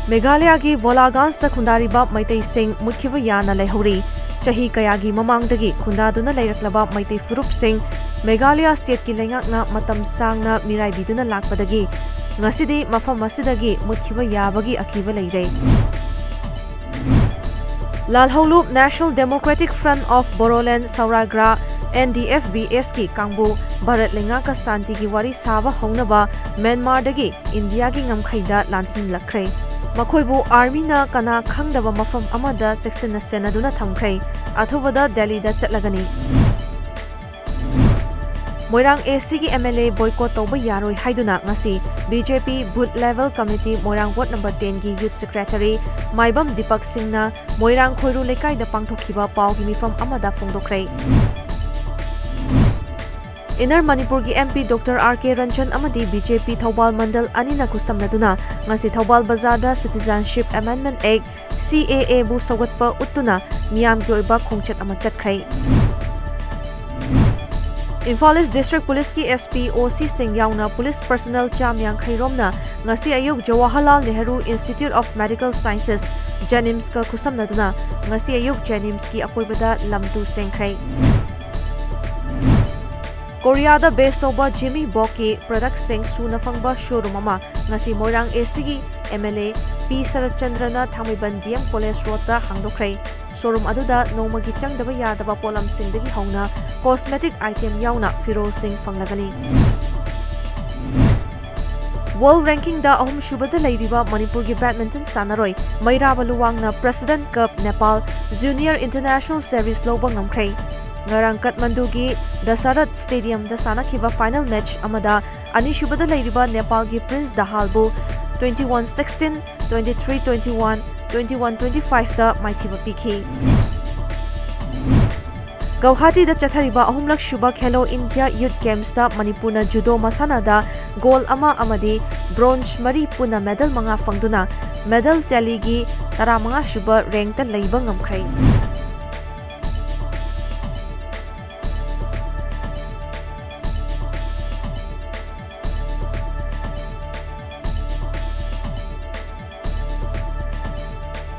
Meghalayagi Volagansda khundariba Maitai Singh mutkiba yana leihori. Chahi kayagi mamangdagi khundaduna leiraklaba Maitai Furup Singh Meghalaya State ki lengakna matam sangna miraibiduna lakpadagi ngasidi mafam asidagi mutkiba yabagi akiba leire. Lalholup National Democratic Front of Bodoland Sauragra NDFBS ki kangbu Bharat lengaka santi ki wari saba hongnaba Myanmar dagi India ki ngamkhaida lansin lakre. Makhoibu army na kana khangdaba mafam amada section na senaduna thamkhre athubada Delhi da chatlagani. Moirang AC ki MLA boycott toba yaroi haiduna ngasi BJP Booth Level Committee Moirang Ward number 10 ki Youth Secretary Maibam Deepak Singh na Moirang Khoiru Lekai da pangthokhiba pau ki mifam amada phongdokre. Inner Manipur ki MP Dr. R.K. Ranjan amadi BJP Thobal Mandal anina kusamnaduna ngasi Thobal Bazar da Citizenship Amendment Act CAA bu sagatpa uttuna miyam ki oiba khongchat ama chatkrai. Imphal East District Police ki SP OC Singh yauna police personnel chamyang khairomna ngasi ayuk Jawaharlal Nehru Institute of Medical Sciences Janims ka kusamnaduna ngasi ayuk Janims ki akoibada lamtu sengkhrai. Korea da base over Jimmy Boki product sing suna fangba showroom ama ngasi Moirang AC ki MLA P Sarachandrana Thamiban DM College Road da hangdokrai. Showroom aduda nongmagi changdaba yadaba polam singdagi hauna cosmetic item yauna Firo Singh fanglagani. World ranking da ahum shubada leiriba Manipur ki badminton sanaroi Mairaba Luwangna President Cup Nepal Junior International Series loba ngamkhrai. Ngarang Kathmandu ki Dasarat Stadium da sanakhiba final match amada anishubada leiriba Nepal ki Prince Dahalbu 21-16, 23-21, 21-25 da maithiba pikhi. Guwahati da chathariba ahumlak shuba Hello India Youth Games da Manipurna judo masana da gold ama amadi bronze mari puna medal manga fangduna medal tally gi 15 shuba rank da leiba ngamkhrai.